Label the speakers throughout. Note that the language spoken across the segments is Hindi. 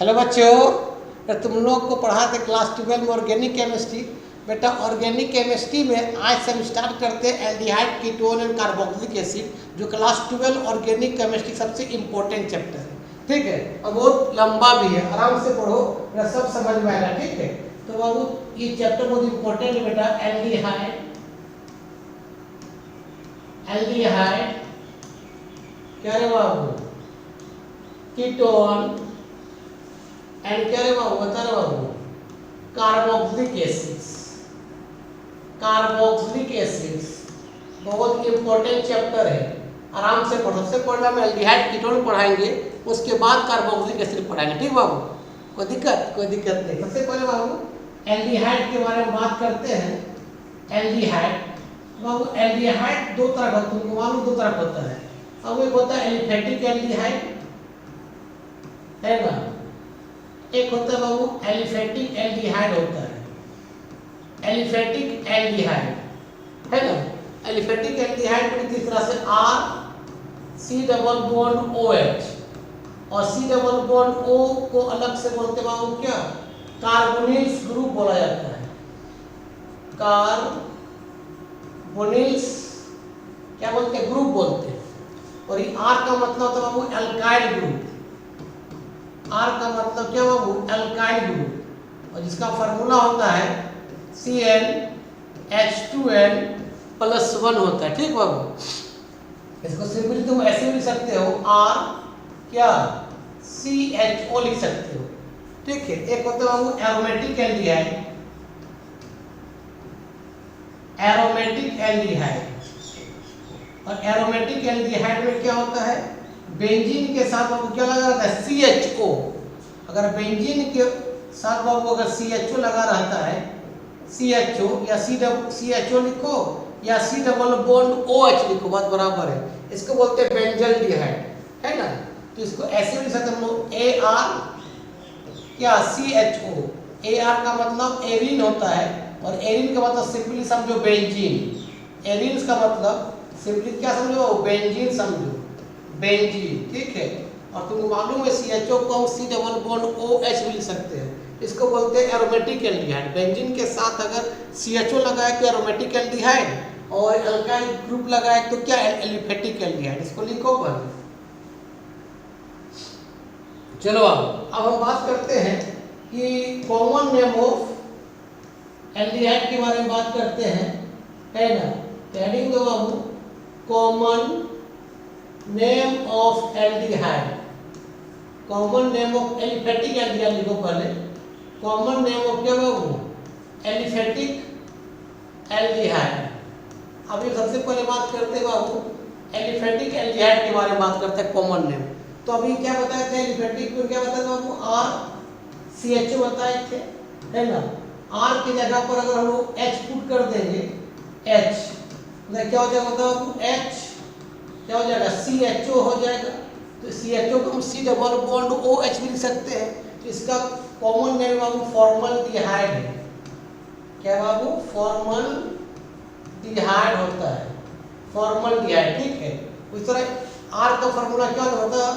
Speaker 1: हेलो बच्चों, तुम लोग को पढ़ा थे क्लास 12 में ऑर्गेनिक केमिस्ट्री। बेटा ऑर्गेनिक केमिस्ट्री में आज से हम स्टार्ट करते हैं aldehyde, ketone and carboxylic acid, जो क्लास 12 ऑर्गेनिक केमिस्ट्री सबसे इम्पोर्टेंट चैप्टर है। ठीक है, और बहुत लंबा भी है, आराम से पढ़ो, सब समझ में आएगा। ठीक है, तो बाबू ये चैप्टर बहुत इम्पोर्टेंट है बेटा। एल्डिहाइड, एल्डिहाइड क्या रे बाबू, कीटोन एंड क्या रे बाबू, बता रहे बाबू, कार्बोक्सिलिक एसिड्स। कार्बोक्सिलिक एसिड्स बहुत इंपॉर्टेंट चैप्टर है, आराम से पढ़ो। सबसे पहले हम एल्डिहाइड कीटोन पढ़ाएंगे, उसके बाद कार्बोक्सिलिक एसिड पढ़ाएंगे। ठीक बाबू, कोई दिक्कत नहीं। सबसे पहले बाबू एल्डिहाइड के बारे में बात करते हैं। एल्डिहाइड बाबू, एल्डिहाइड दो तरह का, तुमको मालूम दो तरह का होता है। अब एक होता है एलिफेटिक एल्डिहाइड, है ना, एक होता है बाबू एलिफेटिक एल्डिहाइड होता है। एलिफेटिक एल्डिहाइड है ना, एलिफेटिक एल्डिहाइड को किस तरह से R C double bond OH, और C डबल बॉन्ड O को अलग से बोलते बाबू क्या, कार्बोनिल्स ग्रुप बोला जाता है। कार्बोनिल्स क्या बोलते हैं, ग्रुप बोलते हैं। और ये R का मतलब होता है बाबू एल्काइल ग्रुप। R का मतलब क्या बाबू, एल्काइल ग्रुप, और जिसका फार्मूला होता है CnH2n+1 होता है। ठीक बाबू, इसको सिंपली तुम ऐसे लिख सकते हो, R क्या CHO लिख सकते हो। ठीक है, एक होता है बाबू एरोमेटिक एल्डिहाइड, एरोमेटिक एल्डिहाइड, और एरोमेटिक एल्डिहाइड में क्या होता है, बेंजीन के साथ बाबू क्या लगा रहता है, CHO। अगर बेंजीन के साथ बाबू अगर CHO लगा रहता है, CHO या CHO लिखो या C डबल बॉन्ड OH लिखो, बात बराबर है। इसको बोलते हैं बेंजल्डिहाइड, है ना। तो इसको ऐसे लिख सकते हम लोग AR क्या CHO। AR का मतलब एरिन होता है, और एरिन का मतलब सिंपली समझो बेंजीन। एरिन का मतलब सिंपली क्या समझो, बेंजीन समझो, बेंजीन। ठीक है, और तुमको मालूम है CHO को हम C डबल बॉन्ड OH भी लिख सकते हैं। इसको बोलते हैं एरोमेटिक एल्डिहाइड। बेंजीन के साथ अगर CHO लगाए तो एरोमेटिक एल्डिहाइड, और अल्काइल ग्रुप लगाए तो क्या, एलिफेटिक एल्डिहाइड। इसको लिखो पहले। चलो अब हम बात करते हैं कि कॉमन नेम ऑफ एल्डिहाइड के बारे में बात करते हैं, है ना। हेडिंग दो बाबू, common name of aldehyde. Common name of aliphatic aldehyde लिखो पहले। कॉमन नेम ऑफ क्या बाबू, एलिफेटिक एल्डिहाइड। अभी सबसे पहले बात करते हैं बाबू एलिफेटिक एल्डिहाइड के बारे में बात करते हैं, कॉमन नेम। तो अभी क्या बताए थे, एलिफेटिक को क्या बताया बाबू, RCHO बताए थे, है ना। R की जगह पर अगर हम लोग H पुट कर देंगे, H मतलब क्या हो जाएगा बाबू, H क्या हो जाएगा, CHO हो जाएगा। तो CHO को हम C डबल बॉन्ड OH भी लिख सकते हैं। तो इसका कॉमन नेम बाबू फॉर्मल्डिहाइड है। क्या बाबू, फॉर्मल्डिहाइड होता है, फॉर्मल्डिहाइड। ठीक है, उस तरह R का फार्मूला क्या होता है,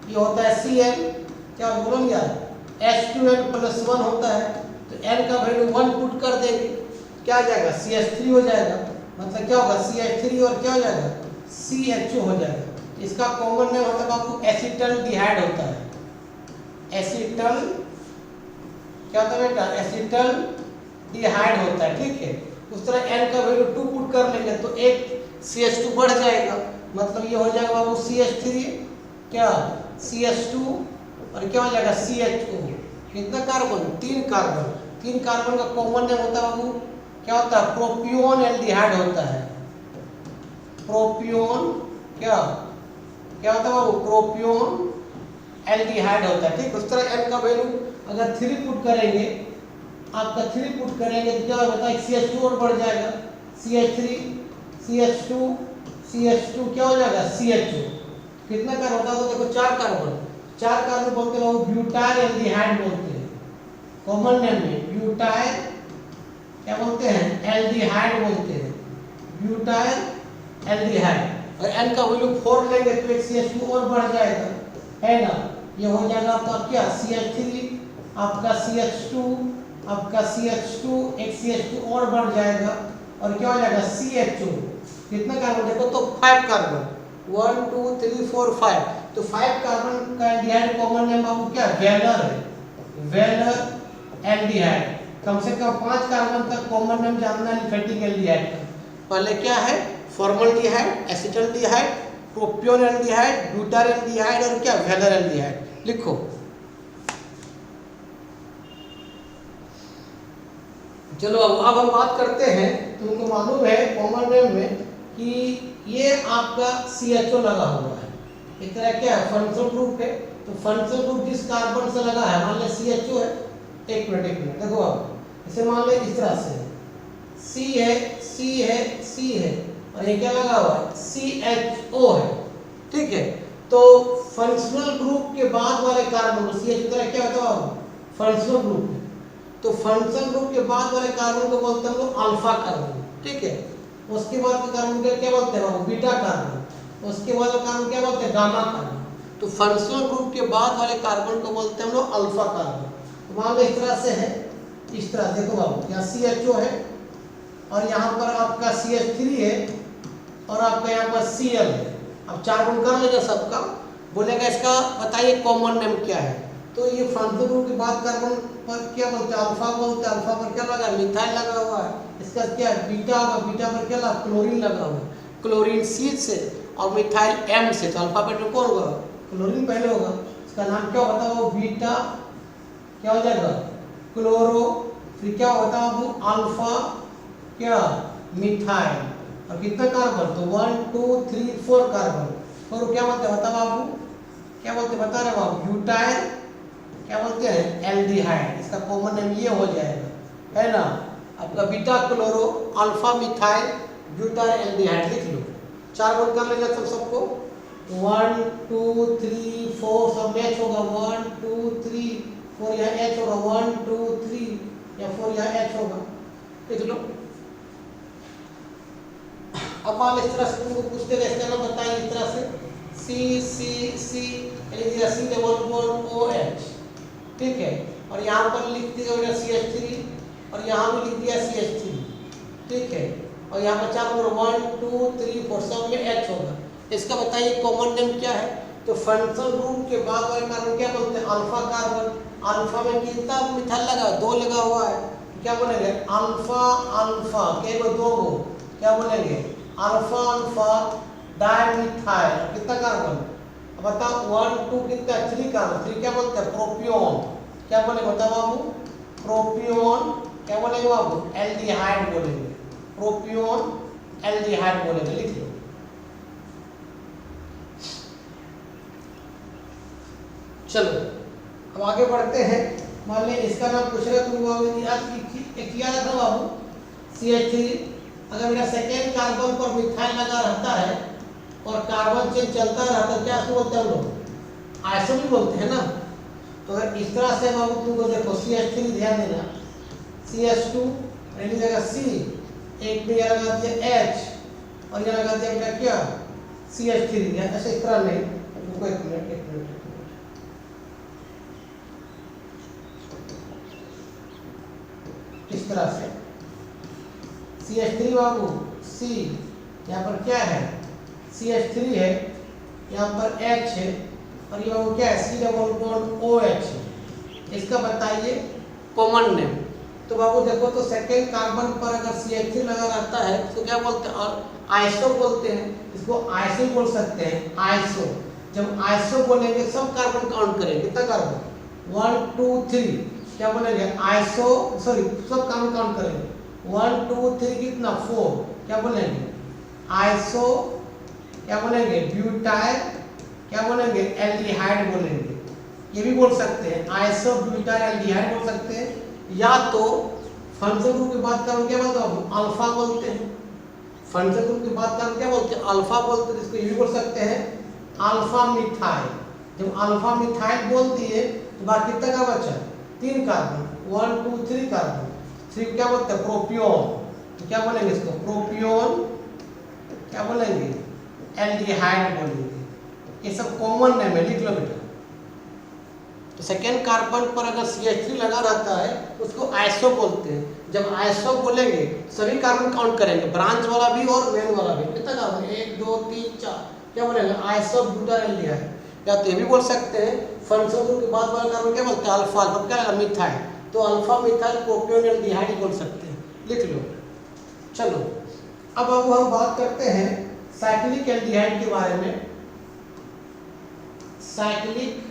Speaker 1: ये होता है Cn, क्या बोलेंगे यार, H2n+1 होता है। तो n का वैल्यू 1 पुट कर देंगे, क्या आ जाएगा, CH3 हो जाएगा। मतलब क्या होगा, CH3 और क्या हो जाएगा, CHO हो जाएगा। इसका कॉमन नेम होता है बाबू एसिटल्डिहाइड होता है। एसिटल क्या होता है बेटा, एसिटल्डिहाइड होता है। ठीक है, उस तरह n का वैल्यू 2 पुट कर लेंगे तो एक CH2 बढ़ जाएगा, मतलब ये हो जाएगा बाबू CH3 क्या CH2, और क्या हो जाएगा CHO। कितना कार्बन, 3 कार्बन। 3 कार्बन का कॉमन नेम होता है बाबू क्या होता है, प्रोपियोन एल्डिहाइड होता है। प्रोपियोन क्या क्या होता है बाबू, प्रोपियोन एल्डिहाइड होता है। ठीक, उस तरह n का वैल्यू अगर 3 पुट करेंगे, आपका 3 पुट करेंगे तो क्या होता है, CH2 और बढ़ जाएगा, CH3 CH2 क्या हो जाएगा, CHO। कितना कार्बन होता है, तो देखो 4 कार्बन। 4 कार्बन बोलते हैं वो ब्यूटाइल एल्डिहाइड बोलते हैं। कॉमन नेम में ब्यूटाइल क्या बोलते हैं, एल्डिहाइड बोलते हैं, ब्यूटाइल एल्डिहाइड। और n का वैल्यू 4 लेंगे तो एक CH2 और बढ़ जाएगा, है ना। ये हो जाएगा आपका क्या CH3, आपका CH2, आपका CH2, एक CH2 और बढ़ जाएगा और क्या हो जाएगा CH2। कितना कार्बन देखो तो 5 कार्बन, 1 2 3 4 5, तो 5 कार्बन का एल्डिहाइड कॉमन नेम आपको क्या वेलर है, वेलर एल्डिहाइड। कम से कम 5 कार्बन तक कॉमन नेम जानना है एलिफेटिक एल्डिहाइड का। पहले क्या है formaldehyde, acetaldehyde, propionaldehyde, butyraldehyde और क्या वेलर एल्डिहाइड। लिखो चलो अब हम बात करते हैं, तुमको मालूम है कॉमन नेम में कि ये आपका CHO लगा हुआ है, एक तरह क्या है फंक्शनल ग्रुप है, तो फंक्शनल ग्रुप जिस कार्बन से लगा है मान ले CHO है, एक मिनट देखो आप इसे मान ले इस तरह से C है C है C है और ये क्या लगा हुआ है CHO है, ठीक है। तो फंक्शनल ग्रुप के बाद वाले कार्बन को CH तरह क्या होता है फंक्शनल ग्रुप है, तो फंक्शनल ग्रुप के बाद वाले कार्बन को बोलते हैं हम लोग अल्फा कार्बन, ठीक है। उसके बाद के कार्बन को क्या बोलते हैं बीटा कार्बन, उसके बाद का कार्बन क्या बोलते हैं गामा कार्बन। तो फंक्शनल ग्रुप के बाद वाले कार्बन को बोलते हैं हम लोग अल्फा कार्बन। तो मान लो इस तरह से है, इस तरह देखो बाबू यहाँ CHO है और यहाँ पर आपका CH3 है और आपका यहाँ पर Cl है। अब 4 गुण कर लेगा सबका, बोलेगा इसका बताइए कॉमन नेम क्या है। तो ये फंक्शनल ग्रुप के बाद कार्बन पर क्या बोलते हैं अल्फा बोलते हैं, अल्फा पर क्या लगा मिथाइल लगा हुआ है, इसका क्या बीटा होगा, बीटा पर क्या लगा क्लोरीन लगा हुआ है, क्लोरीन C से और मिथाइल M से, तो अल्फा पर कौन होगा क्लोरीन पहले होगा, इसका नाम क्या होता है वो बीटा क्या हो जाएगा क्लोरो, फिर क्या होता है वो अल्फा क्या मिथाइल और कितना कार्बन तो 1 2 3 4 कार्बन, और क्या बोलते हैं बता बाबू क्या बोलते हैं बता रहे बाबू ब्यूटाइल क्या बोलते हैं एल्डिहाइड, इसका कॉमन नेम ये हो जाएगा है ना आपका beta chloro alpha methyl butyl aldehyde. लिख लो 4 गुण कर लेगा सबको 1 2 3 4 सब मैच होगा 1 2 3 4 यहाँ H होगा 1 2 3 या 4 यहाँ H होगा, लिख लो। अब मान इस तरह से तुमको पूछते हैं इसका नाम बताइए इस तरह से C C double bond OH, ठीक है, और यहाँ पर लिख दिया बेटा CH3 और यहाँ भी लिख दिया CH3, ठीक है, और यहाँ पर 4 नंबर 1 2 3 4 सब में H होगा। इसका बताइए कॉमन नेम क्या है, तो फंक्शनल ग्रुप के बाद वाले कार्बन क्या बोलते हैं अल्फा कार्बन, अल्फा में कितना मिथाइल लगा है 2 लगा हुआ है, क्या बोलेंगे अल्फा अल्फा के 2 गो क्या बोलेंगे अल्फा अल्फा डाइमिथाइल, कितना कार्बन बताओ 1 2 कितना 3 कार्बन, 3 क्या बोलते हैं प्रोपियोन, क्या बोलेंगे बताओ बाबू प्रोपियोन, क्या बोलेंगे बाबू एल्डिहाइड बोलेंगे, प्रोपियोन एल्डिहाइड बोलेंगे। लिख लो चलो अब आगे बढ़ते हैं। मान लीजिए इसका नाम पूछ रहे तुम याद रखना बाबू CH3, अगर मेरा सेकेंड कार्बन पर मिथाइल लगा रहता है और कार्बन चेन चलता रहता है क्या बोलते हैं हम लोग आइसो भी बोलते हैं ना। तो अगर इस तरह से बाबू तुमको देखो CH3 ध्यान देना CH2 रहने जगह C, एक में यहाँ लगा दिया H और यहाँ लगा दिया बेटा क्या CH3, ऐसे इस तरह नहीं, रुको एक मिनट इस तरह से CH3 बाबू C, यहाँ पर क्या है CH3 है, यहाँ पर H है और ये बाबू क्या है C डबल बॉन्ड OH है। इसका बताइए कॉमन नेम। तो बाबू देखो तो सेकेंड कार्बन पर अगर CH3 लगा रहता है तो क्या बोलते हैं और आइसो बोलते हैं, इसको आइसो बोल सकते हैं आइसो। जब आइसो बोलेंगे सब कार्बन काउंट करेंगे कितना कार्बन 1 2 3 क्या बोलेंगे आइसो सॉरी सब कार्बन काउंट करेंगे 1 2 3 कितना 4 क्या बोलेंगे आइसो, क्या बोलेंगे ब्यूटाइल, क्या बोलेंगे एल्डिहाइड बोलेंगे, ये भी बोल सकते हैं आइसो ब्यूटाइल एल्डिहाइड बोल सकते हैं, या तो फंक्शनल ग्रुप की बात करूं क्या बोलते हैं अल्फा बोलते हैं, फंक्शनल ग्रुप की बात करूं क्या बोलते हैं अल्फा बोलते हैं, इसको ये भी बोल सकते हैं अल्फा मिथाइल। जब अल्फा मिथाइल बोल दिए तो बाकी कितना का बचा 3 कार्बन 1 2 3 कार्बन, फिर क्या बोलते हैं प्रोपियोन, तो क्या बोलेंगे इसको प्रोपियोन, क्या बोलेंगे एल्डिहाइड बोलेंगे। ये सब कॉमन नेम है, लिख लो बेटा तो सेकेंड कार्बन पर अगर CH3 लगा रहता है उसको आइसो बोलते हैं। जब आइसो बोलेंगे सभी कार्बन काउंट करेंगे, ब्रांच वाला भी और मेन वाला भी। कितना कार्बन, 1 2 3 4, क्या बोलेंगे, आइसो ब्यूटाइल। या तो ये भी बोल सकते हैं फंक्शन ग्रुप के बाद वाला कार्बन क्या बोलते हैं, अल्फा। अल्फा क्या है, मिथाइल, तो अल्फा मिथाइल प्रोपियोन एल्डिहाइड बोल सकते हैं, लिख लो। चलो अब हम बात करते हैं साइक्लिक एल्डिहाइड के बारे में। साइक्लिक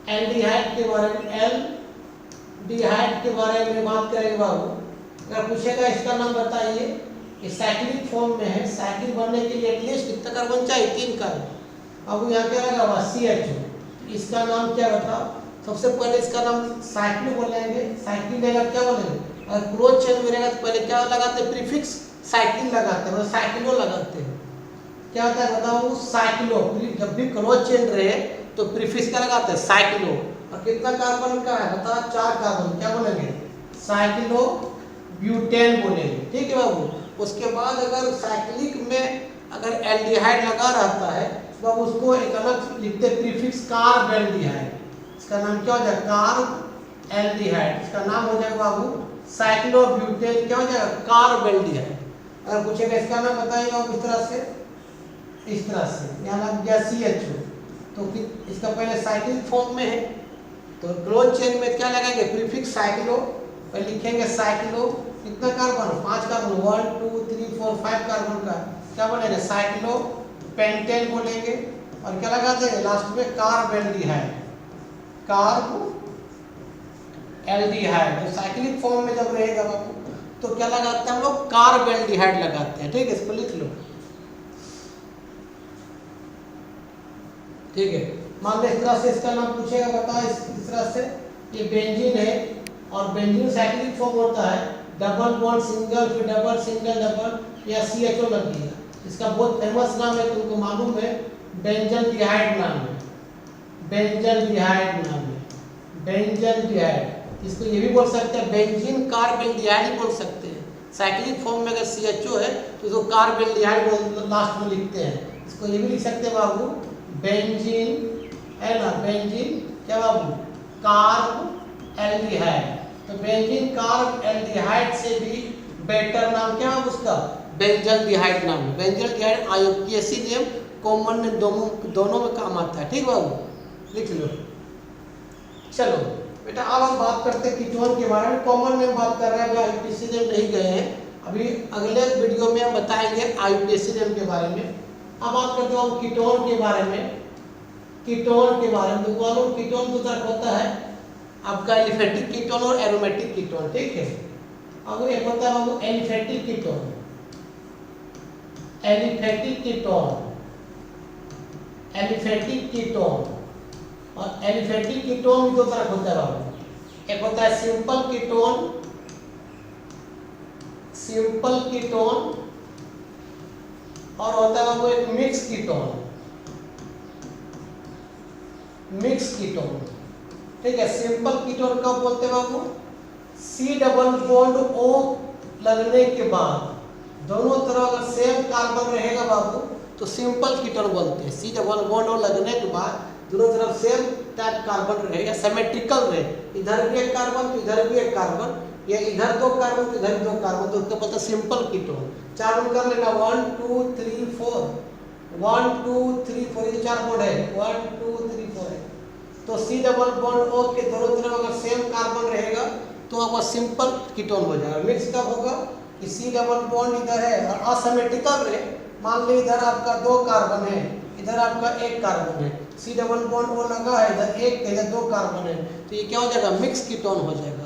Speaker 1: एल्डिहाइड के बारे में, एल्डिहाइड के बारे में बात करेंगे बाबू। अगर पूछेगा इसका नाम बताइए, ये साइक्लिक फॉर्म में है, साइकिल बनने के लिए एटलीस्ट कितना कार्बन चाहिए, 3 कार्बन। अब यहाँ क्या लगा हुआ, CH2, इसका नाम क्या बताओ। सबसे पहले इसका नाम साइक्लिक बोलेंगे, साइक्लिक रहेगा क्या बोलेंगे, अगर क्लोज चेन में रहेगा तो पहले क्या लगाते हैं, प्रीफिक्स साइक्लिक लगाते हैं, मतलब साइक्लो लगाते हैं। क्या होता है बताओ, साइक्लो। जब भी क्लोज चेन रहे तो प्रीफिक्स क्या लगाते हैं, साइक्लो। और कितना कार्बन का है बताओ, 4 कार्बन, क्या बोलेंगे, साइक्लो ब्यूटेन बोलेंगे, ठीक है बाबू। उसके बाद अगर साइक्लिक में अगर एल्डिहाइड लगा रहता है तो अब उसको एक अलग लिखते हैं प्रीफिक्स कार्ब एल्डिहाइड। इसका नाम क्या हो जाएगा, कार्ब एल्डिहाइड। इसका नाम हो जाएगा बाबू साइक्लोब्यूटेन, क्या हो जाएगा, कार्ब एल्डिहाइड। अगर पूछेगा इसका नाम बताइए बाबू इस तरह से, इस तरह से यहाँ लग गया CH2, तो इसका पहले साइक्लिक फॉर्म में है तो क्लोज चेन में क्या लगाएंगे, प्रीफिक्स साइक्लो, पहले लिखेंगे साइक्लो। कितना कार्बन, 5 कार्बन, 1 2 3 4 5 कार्बन का क्या बोलेंगे, साइक्लो पेंटेन बोलेंगे। और क्या लगाते हैं लास्ट में, कार्ब एल्डिहाइड, कार्ब एल्डिहाइड। तो साइक्लिक फॉर्म में जब रहेगा बाबू तो क्या लगाते हैं हम लोग, कार्ब एल्डिहाइड लगाते हैं, ठीक है, इसको लिख लो, ठीक है। मान लो इस तरह से इसका नाम पूछेगा, बताओ इस तरह से, ये बेंजीन है और बेंजीन साइक्लिक फॉर्म होता है, डबल बॉन्ड सिंगल, फिर डबल सिंगल डबल, या CHO लग गया। इसका बहुत फेमस नाम है, तुमको मालूम है, बेंजल्डिहाइड नाम है, बेंजल्डिहाइड नाम है, बेंजल्डिहाइड। इसको ये भी बोल सकते हैं बेंजीन कार्ब एल्डिहाइड बोल सकते हैं। साइक्लिक फॉर्म में अगर CHO है तो इसको कार्ब एल्डिहाइड लास्ट में लिखते हैं। इसको ये भी लिख सकते हैं बाबू, बेंजीन है ना, बेंजीन क्या बाबू, कार्ब एल्डिहाइड। तो बेंजीन कार्ब एल्डिहाइड से भी बेटर नाम क्या है उसका, बेंजल्डिहाइड नाम है। बेंजल्डिहाइड आयोक्सियम कॉमन में दोनों में काम आता है, ठीक बाबू, लिख लो। चलो बेटा अब हम बात करते हैं कीटोन के बारे में। कॉमन में बात कर रहे हैं, अभी आईयूपीएसी नहीं गए हैं, अभी अगले वीडियो में हम बताएंगे आईयूपीएसी के बारे में। अब बात करते हैं कीटोन के बारे में। कीटोन के बारे में तो मालूम, कीटोन दो तरह होता है आपका, एलिफेटिक कीटोन और एरोमेटिक कीटोन, ठीक है। अब एक होता है बाबू aliphatic ketone, aliphatic ketone, aliphatic ketone. और एलिफेटिक कीटोन भी दो तरह होता है बाबू, एक होता है सिंपल कीटोन, सिंपल कीटोन, और होता है बाबू एक मिक्स कीटोन, मिक्स कीटोन, ठीक है। सिंपल कीटोन कब बोलते हैं बाबू, C डबल बॉन्ड O लगने के बाद दोनों तरफ अगर सेम कार्बन रहेगा बाबू तो सिंपल कीटोन बोलते हैं। C डबल बॉन्ड O लगने के बाद दोनों तरफ सेम टाइप कार्बन रहेगा, सिमेट्रिकल रहे, इधर भी एक कार्बन तो इधर भी एक कार्बन, या इधर 2 कार्बन तो इधर 2 कार्बन, तो उसका पता सिंपल कीटोन। 4 बॉन्ड कर लेना, 1 2 3 4, 1 2 3 4, ये 4 बॉन्ड है, 1 2 3 4 है। तो C डबल बॉन्ड O के दोनों तरफ अगर सेम कार्बन रहेगा तो आपका सिंपल कीटोन हो जाएगा। मिक्स कब होगा कि C डबल बॉन्ड इधर है और असिमेट्रिकल रहे, मान लो इधर आपका 2 कार्बन है, इधर आपका 1 कार्बन है, C डबल बॉन्ड O लगा है, इधर 1 इधर 2 कार्बन है, तो ये क्या हो जाएगा, मिक्स कीटोन हो जाएगा।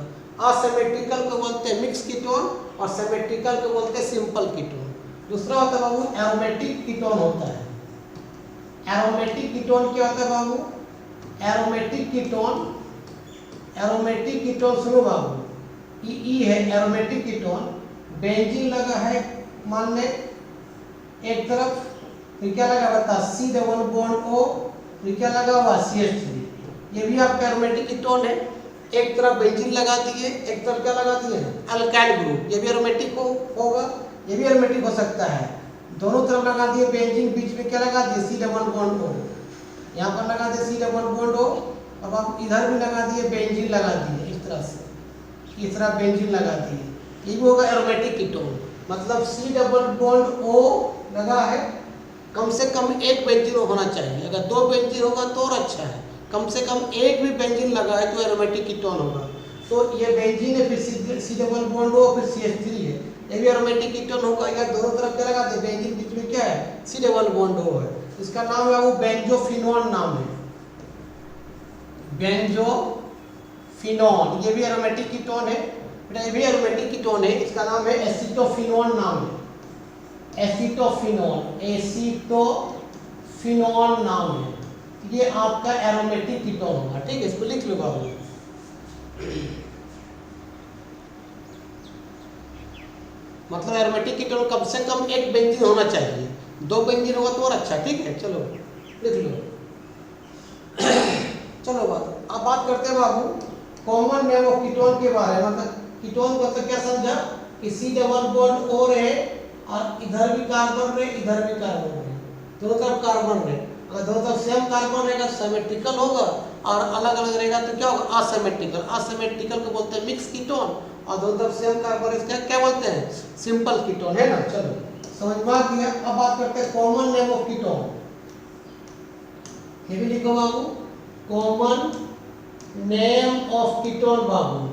Speaker 1: असिमेट्रिकल को बोलते हैं मिक्स कीटोन और सिमेट्रिकल को बोलते हैं सिंपल कीटोन। दूसरा होता है बाबू एरोमेटिक कीटोन होता है। एरोमेटिक कीटोन क्या होता है बाबू, एरोमेटिक कीटोन, एरोमेटिक कीटोन सुनो बाबू, ई है एरोमेटिक कीटोन, बेंजीन लगा है मान ले एक तरफ, फिर क्या लगा बता, C डबल बॉन्ड O, फिर क्या लगा हुआ CH3, ये भी आपका एरोमेटिक कीटोन है। एक तरफ बेंजीन लगा दिए, एक तरफ क्या लगा दिए, अल्काइल ग्रुप, ये भी एरोमेटिक होगा, ये भी एरोमेटिक हो सकता है। दोनों तरफ लगा दिए बेंजीन, बीच में क्या लगा दिए, C डबल बॉन्ड O, यहाँ पर लगा दिए C डबल बॉन्ड O, अब आप इधर भी लगा दिए, बेंजीन लगा दिए इस तरह से, इस तरह बेंजीन लगा दिए, ये भी होगा एरोमेटिक कीटोन। मतलब C डबल बॉन्ड O लगा है, कम से कम एक बेंजीन होना चाहिए, अगर 2 बेंजीन होगा तो और अच्छा है, कम से कम एक भी बेंजीन लगा है तो एरोमेटिक कीटोन होगा। तो ये बेंजीन है, फिर C डबल बॉन्ड O, फिर CH3 है, ये भी एरोमेटिक कीटोन होगा। या दोनों तरफ क्या लगा दे, बेंजीन बीच में क्या है, C डबल बॉन्ड O है, इसका नाम है वो बेंजोफिनोन नाम है, बेंजोफिनोन। ये भी एरोमेटिक कीटोन है बेटा, ये भी एरोमेटिक कीटोन है, इसका नाम है एसीटोफिनोन नाम है, एसीटोफिनोन, एसीटोफिनोन नाम है, ये आपका एरोमेटिक कीटोन होगा। ठीक है, इसको लिख लो बाबू। मतलब एरोमेटिक कीटोन कम से कम एक बेंजीन होना चाहिए, 2 बेंजीन होगा तो और अच्छा। ठीक है, चलो लिख लो। चलो अब बात करते हैं बाबू कॉमन नेम ऑफ कीटोन के बारे में। मतलब कीटोन को तो क्या समझा कि C डबल बॉन्ड O रहे और इधर भी कार्बन रहे, इधर भी कार्बन रहे, दोनों तरफ कार्बन रहे। अगर दोनों तरफ सेम कार्बन रहेगा सिमेट्रिकल होगा, और अलग अलग रहेगा तो क्या होगा, असिमेट्रिकल। असिमेट्रिकल को बोलते हैं मिक्स कीटोन, और दोनों तरफ सेम कार्बन इसका क्या बोलते हैं, सिंपल कीटोन, है ना। चलो समझ में आ गया। अब बात करते हैं कॉमन नेम ऑफ कीटोन, ये भी लिखो बाबू, कॉमन नेम ऑफ कीटोन बाबू,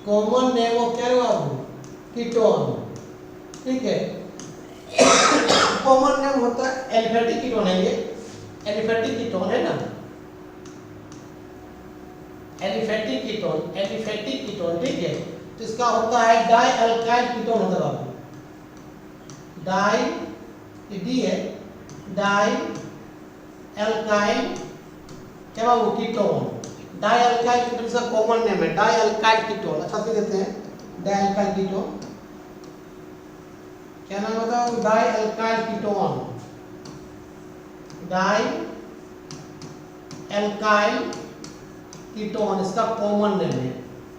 Speaker 1: कॉमन नेम ऑफ क्या है बाबू, कीटोन। ठीक है, कॉमन नेम होता है एलिफेटिक कीटोन है, ये एलिफेटिक कीटोन है ना, एलिफेटिक कीटोन, एलिफेटिक कीटोन। ठीक है, तो इसका होता है डाई अल्काइल कीटोन होता है बाबू, डाई, ये डी है, डाई अल्काइल क्या बाबू कीटोन, डाई अल्काइल कीटोन इसका कॉमन नेम है, डाई अल्काइल कीटोन। अच्छा से देते हैं, डाई अल्काइल कीटोन क्या नाम होता है, die alkyl ketone, die alkyl ketone इसका कॉमन नेम है।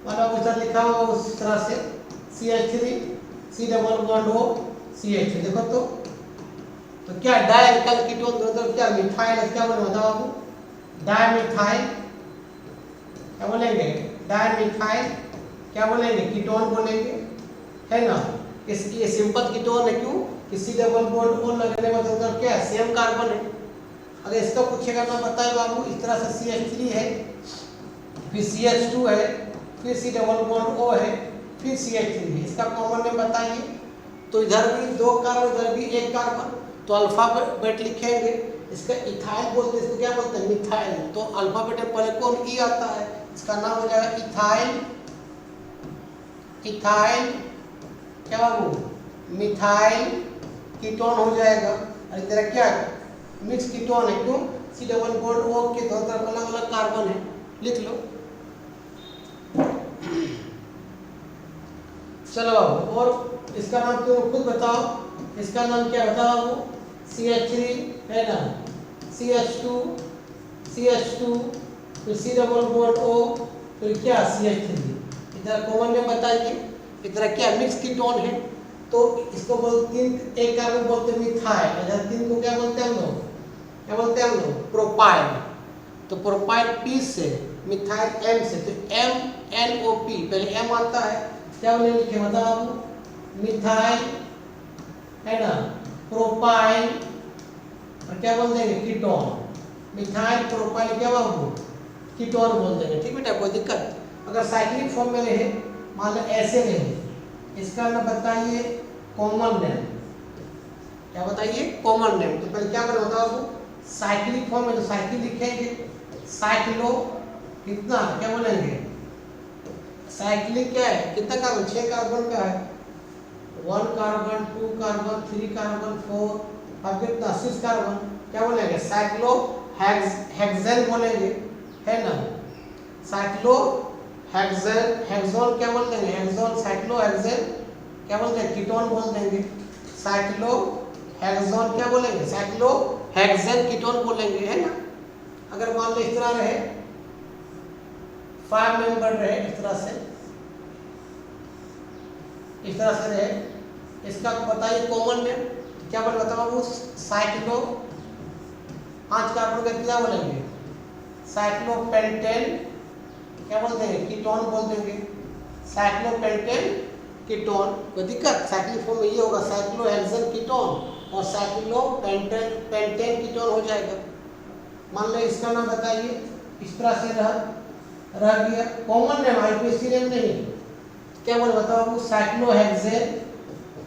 Speaker 1: मतलब इधर लिखा हुआ उस तरह से CH3, C double bond O, CH3, देखो तो क्या डाई अल्काइल कीटोन दोनों तरफ क्या मिथाइल, क्या बोले बताओ आपको, डायमिथाइल क्या बोलेंगे, डायमिथाइल क्या बोलेंगे, कीटोन बोलेंगे, है ना। ये सिंपल कीटोन है, क्यों कि C डबल बॉन्ड O लगने में तो क्या है, सेम कार्बन है। अगर इसका पूछेगा ना बताए बाबू, इस तरह से CH3 है, फिर CH2 है, फिर C डबल बॉन्ड O है, फिर CH3 है, इसका कॉमन नेम बताइए। तो इधर भी 2 कार्बन, इधर भी 1 कार्बन, तो अल्फाबेट लिखेंगे। इसका इथाइल बोलते हैं, इसको क्या बोलते हैं, मिथाइल। तो अल्फाबेट में पहले कौन ई आता है, इसका नाम हो जाएगा इथाइल, इथाइल क्या बाबू, मिथाइल कीटोन हो जाएगा। और इधर क्या मिक्स कीटोन है, क्यों C डबल बॉन्ड O के दोनों तरफ अलग अलग कार्बन है, लिख लो। चलो बाबू, और इसका नाम तुम खुद बताओ, इसका नाम क्या बताओ बाबू, CH3 है ना, CH2, फिर C डबल बॉन्ड O, फिर क्या CH3। इधर कॉमन नेम बताइए, इधर क्या मिक्स कीटोन है, तो इसको बोलते हैं, एक कार्बन बोलते हैं मिथाइल, इधर 3 को क्या बोलते हैं हम लोग, क्या बोलते हैं हम लोग, प्रोपाइल। तो प्रोपाइल P से, मिथाइल M से, तो MNOP, पहले M आता है, क्या बोले लिखे बताओ आप, मिथाइल है ना, प्रोपाइल, और क्या बोल देंगे, कीटोन, मिथाइल प्रोपाइल क्या बाबू, कीटोन बोल देंगे। ठीक बेटा, कोई दिक्कत। अगर साइक्लिक फॉर्म में रहे, मान लो ऐसे रहे, इसका ना बताइए कॉमन नेम, क्या बताइए, कॉमन नेम। तो पहले क्या करें बताओ आपको, साइक्लिक फॉर्म में तो साइकिल लिखेंगे, साइक्लो कितना क्या बोलेंगे, साइक्लिक क्या है, कितना कार्बन, 6 कार्बन का है, 1 कार्बन, 2 कार्बन, 3 कार्बन, 4, अब कितना 6 कार्बन, क्या बोलेंगे, साइक्लो हेक्सेन बोलेंगे, है ना, साइक्लो हेक्सेन, हेक्सोन क्या बोल देंगे, हेक्सोन, साइक्लो हेक्सेन क्या बोल देंगे, कीटोन बोल देंगे, साइक्लो हेक्सोन क्या बोलेंगे, साइक्लो हेक्सेन कीटोन बोलेंगे, है ना। अगर मान लो इस तरह रहे, 5 मेंबर रहे, इस तरह से रहे, इसका बताइए कॉमन नेम, क्या बोले बताओ, साइक्लो 5 कार्बन का कितना बोलेंगे, साइक्लोपेंटेन क्या बोल देंगे, कीटोन बोल देंगे, साइक्लोपेंटेन कीटोन। कोई दिक्कत, साइक्लिक फॉर्म में ये होगा साइक्लोहेक्सेन कीटोन और साइक्लोपेंटेन पेंटेन कीटोन हो जाएगा। मान लो इसका नाम बताइए, इस तरह से रह गया। कॉमन नेम आईपीएससी नेम नहीं, क्या बोले बताओ आपको, साइक्लोहेक्सेन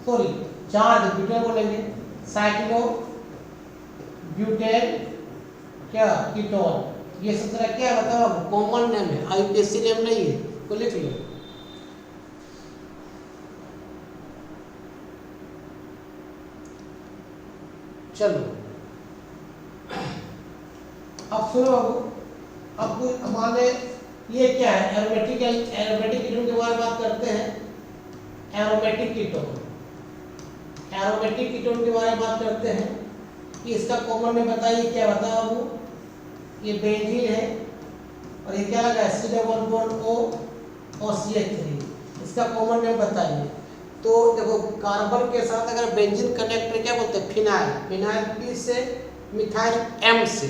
Speaker 1: सॉरी 4 ब्यूटेन बोलेंगे, साइक्लो ब्यूटेन क्या कीटोन। ये सब तरह क्या बताओ आपको, कॉमन नेम है, आईपीएससी नेम नहीं है, तो लिख लो। चलो अब सुनो बाबू, अब मान ले ये क्या है, एरोमेटिक कीटोन के बारे में बात करते हैं। एरोमेटिक कीटोन, एरोमेटिक कीटोन के बारे में बात करते हैं कि इसका कॉमन नेम बताइए, क्या बताओ बाबू, ये बेंजीन है और ये क्या लगा है, C डबल बॉन्ड O और CH3, इसका कॉमन नेम बताइए। तो देखो कार्बन के साथ अगर बेंजीन कनेक्ट क्या बोलते हैं, फिनाइल, फिनाइल P से मिथाइल M से,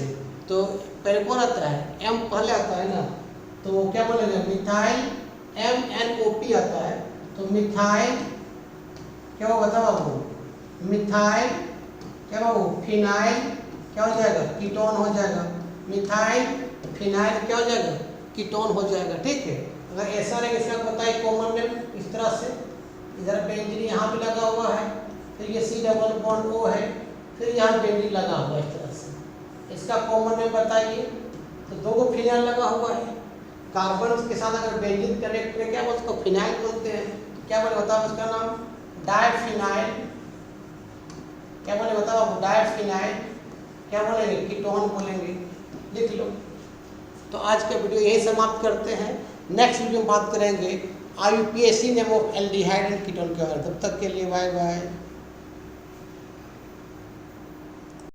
Speaker 1: तो पहले कौन आता है, M पहले आता है ना, तो क्या बोलेंगे, मिथाइल MnOP आता है, तो मिथाइल क्या हो बताओ आपको, मिथाइल क्या बाबू, फिनाइल क्या हो जाएगा, कीटोन हो जाएगा, मिथाइल फिनाइल क्या हो जाएगा, कीटोन हो जाएगा। ठीक है, अगर ऐसा रहेगा, इसका बताइए कॉमन नेम इस तरह से, इधर बेंजीन यहाँ पे लगा हुआ है, फिर ये C डबल बॉन्ड O है, फिर यहाँ बेंजीन लगा हुआ है इस तरह से, इसका कॉमन नेम बताइए। तो 2 को फिनाइल लगा हुआ है, कार्बन के साथ अगर बेंजीन कनेक्ट करें क्या बोलते हैं, फिनाइल बोलते हैं, तो क्या बोले बताओ उसका नाम, डायफिनाइल, क्या बोले बताओ आप, डायफिनाइल क्या बोलेंगे, कीटोन बोलेंगे, लिख लो। तो आज का वीडियो यही समाप्त करते हैं, नेक्स्ट वीडियो में बात करेंगे IUPAC name of aldehyde and ketone के बारे में। तब तक के लिए बाय बाय।